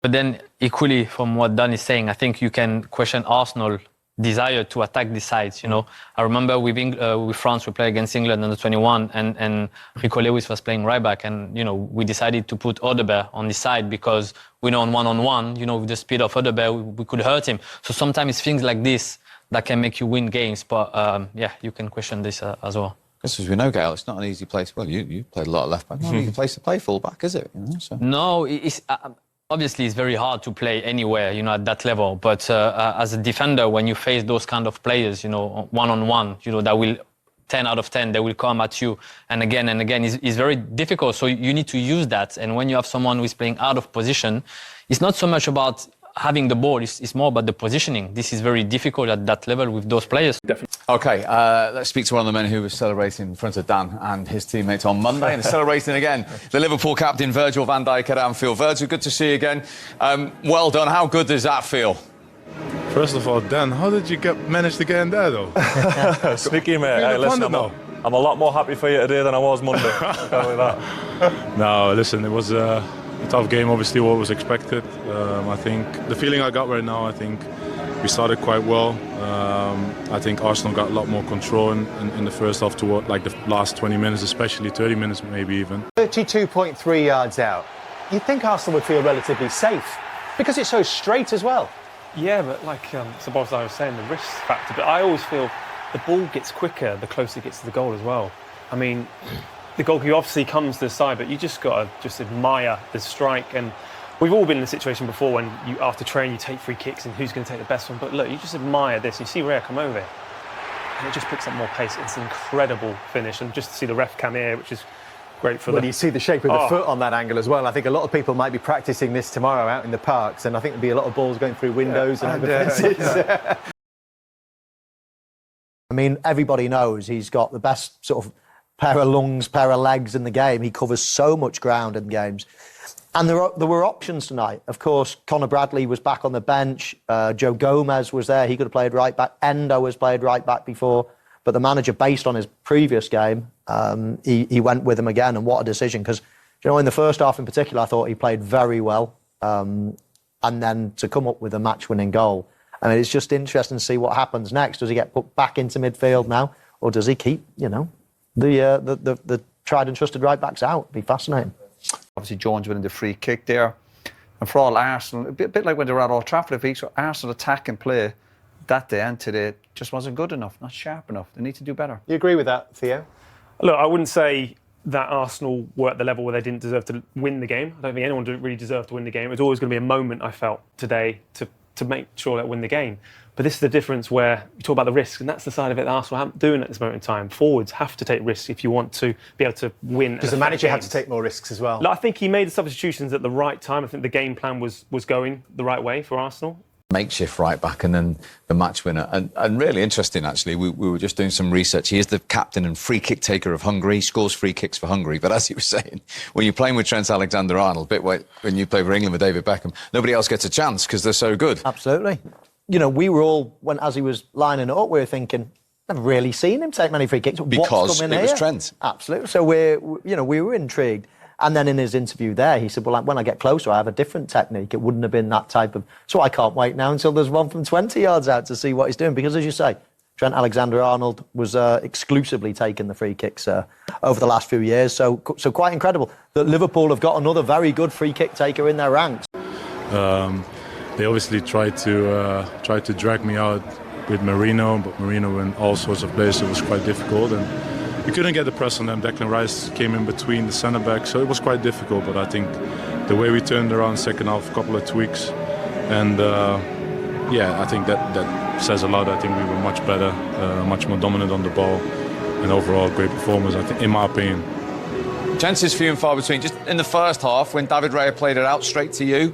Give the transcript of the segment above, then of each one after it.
But then equally from what Dan is saying, I think you can question Arsenal desire to attack the sides, you know. I remember with France, we played against England under 21 and Rico Lewis was playing right back, and, you know, we decided to put Odegaard on the side because we know on one-on-one, you know, with the speed of Odegaard, we could hurt him. So sometimes it's things like this that can make you win games, but yeah, you can question this as well. Just as we know, Gail, it's not an easy place. Well, you played a lot of left back. Not an easy place to play full back, is it? You know, so. No, it's... obviously, it's very hard to play anywhere, you know, at that level. But as a defender, when you face those kind of players, you know, one-on-one, you know, that will 10 out of 10, they will come at you and again, it's very difficult. So you need to use that. And when you have someone who is playing out of position, it's not so much about having the ball, it's more about the positioning. This is very difficult at that level with those players. Definitely. OK, let's speak to one of the men who was celebrating in front of Dan and his teammates on Monday, and celebrating again, the Liverpool captain, Virgil van Dijk at Anfield. Virgil, good to see you again. Well done. How good does that feel? First of all, Dan, how did you manage to get in there, though? Sneaky, mate. Hey, listen, I'm a lot more happy for you today than I was Monday. I'll tell you that. No, listen, it was a tough game, obviously, what was expected. I think the feeling I got right now, I think we started quite well. I think Arsenal got a lot more control in the first half toward like the last 20 minutes, especially 30 minutes maybe even. 32.3 yards out. You'd think Arsenal would feel relatively safe because it's so straight as well. Yeah, but like Szoboszlai was saying, the risk factor. But I always feel the ball gets quicker the closer it gets to the goal as well. I mean, the goalkeeper obviously comes to the side, but you just got to just admire the strike. And we've all been in the situation before when you, after training, you take free kicks and who's going to take the best one. But look, you just admire this. You see Rhea come over here, and it just picks up more pace. It's an incredible finish. And just to see the ref come here, which is great for you see the shape of the foot on that angle as well. I think a lot of people might be practicing this tomorrow out in the parks, and I think there'll be a lot of balls going through windows and over fences. I mean, everybody knows he's got the best sort of pair of lungs, pair of legs in the game. He covers so much ground in games. And there were options tonight. Of course, Conor Bradley was back on the bench. Joe Gomez was there. He could have played right back. Endo has played right back before. But the manager, based on his previous game, he went with him again. And what a decision. Because, you know, in the first half in particular, I thought he played very well. And then to come up with a match-winning goal. I mean, it's just interesting to see what happens next. Does he get put back into midfield now? Or does he keep, you know, the tried and trusted right-backs out? It'd be fascinating. Obviously, Jones winning the free kick there. And for all Arsenal, a bit like when they were at Old Trafford, if Arsenal attack and play that day and today just wasn't good enough, not sharp enough. They need to do better. You agree with that, Theo? Look, I wouldn't say that Arsenal were at the level where they didn't deserve to win the game. I don't think anyone really deserved to win the game. It was always going to be a moment, I felt, today to make sure they win the game. But this is the difference where you talk about the risks, and that's the side of it that Arsenal aren't doing at this moment in time. Forwards have to take risks if you want to be able to win. Does the manager have to take more risks as well? Look, I think he made the substitutions at the right time. I think the game plan was going the right way for Arsenal. Makeshift right back and then the match winner. And really interesting, actually, we were just doing some research. He is the captain and free kick taker of Hungary. He scores free kicks for Hungary. But as he was saying, when you're playing with Trent Alexander-Arnold, when you play for England with David Beckham, nobody else gets a chance because they're so good. Absolutely. You know, we were all, as he was lining it up, we were thinking, I've really seen him take many free kicks. Because it was Trent. Absolutely. So we were intrigued. And then in his interview there, he said, well, when I get closer, I have a different technique. It wouldn't have been that type of... So I can't wait now until there's one from 20 yards out to see what he's doing. Because, as you say, Trent Alexander-Arnold was exclusively taking the free kicks over the last few years. So quite incredible that Liverpool have got another very good free kick taker in their ranks. They obviously tried to drag me out with Marino, but Marino in all sorts of places, it was quite difficult. And we couldn't get the press on them. Declan Rice came in between the centre-backs, so it was quite difficult. But I think the way we turned around second half, a couple of tweaks, and I think that says a lot. I think we were much better, much more dominant on the ball, and overall great performance, I think, in my opinion. Chances few and far between. Just in the first half, when David Raya played it out straight to you,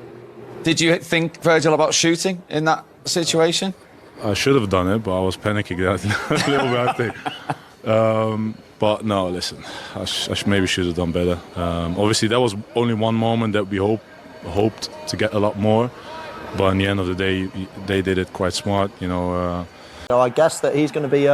did you think, Virgil, about shooting in that situation? I should have done it, but I was panicking that a little bit, I think. But no, listen, I maybe should have done better. Obviously, that was only one moment that we hoped to get a lot more. But in the end of the day, they did it quite smart, you know. So I guess that he's going to be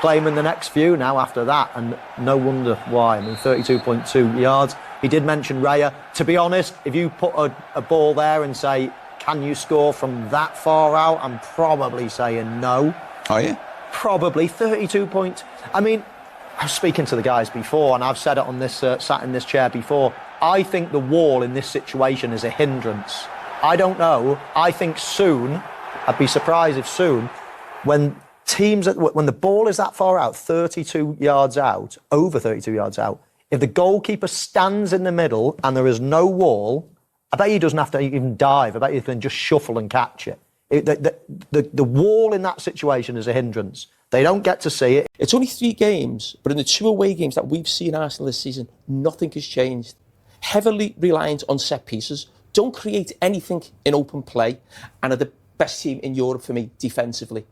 claiming the next few now after that, and no wonder why. I mean, 32.2 yards. He did mention Raya. To be honest, if you put a ball there and say, can you score from that far out? I'm probably saying no. Are you? Probably 32 points. I mean, I was speaking to the guys before, and I've said it on this, sat in this chair before. I think the wall in this situation is a hindrance. I don't know. I think soon, I'd be surprised if soon, when the ball is that far out, 32 yards out, over 32 yards out, if the goalkeeper stands in the middle and there is no wall, I bet he doesn't have to even dive. I bet he can just shuffle and catch it. The wall in that situation is a hindrance. They don't get to see it. It's only 3 games, but in the 2 away games that we've seen Arsenal this season, nothing has changed. Heavily reliant on set pieces, don't create anything in open play, and are the best team in Europe for me defensively.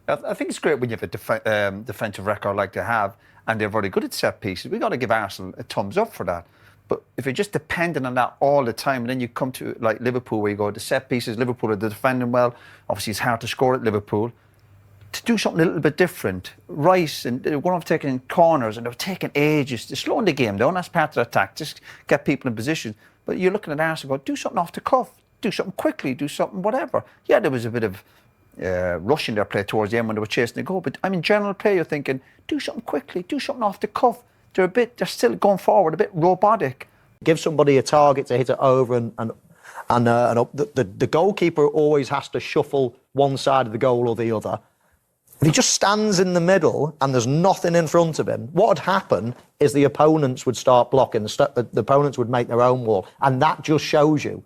I think it's great when you have a defensive record like they have, and they're very good at set pieces. We've got to give Arsenal a thumbs up for that. But if you're just dependent on that all the time, and then you come to like Liverpool, where you go, the set pieces, Liverpool are defending well. Obviously, it's hard to score at Liverpool. To do something a little bit different, Rice and they're going off taking corners, and they're taking ages. They're slowing the game down. That's part of the attack. Just get people in position. But you're looking at Arsenal, go, do something off the cuff, do something quickly, do something whatever. Yeah, there was a bit of rush in their play towards the end when they were chasing the goal. But I mean, general play, you're thinking, do something quickly, do something off the cuff. They're still going forward, a bit robotic. Give somebody a target to hit it over and up. The goalkeeper always has to shuffle one side of the goal or the other. If he just stands in the middle and there's nothing in front of him, what would happen is the opponents would start blocking. The opponents would make their own wall. And that just shows you.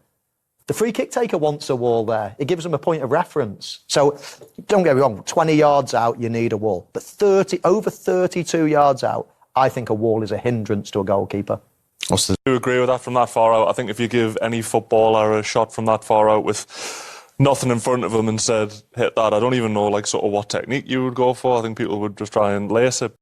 The free kick taker wants a wall there. It gives them a point of reference. So don't get me wrong, 20 yards out, you need a wall. But over 32 yards out, I think a wall is a hindrance to a goalkeeper. I do agree with that from that far out. I think if you give any footballer a shot from that far out with nothing in front of them and said, hit that, I don't even know like sort of what technique you would go for. I think people would just try and lace it.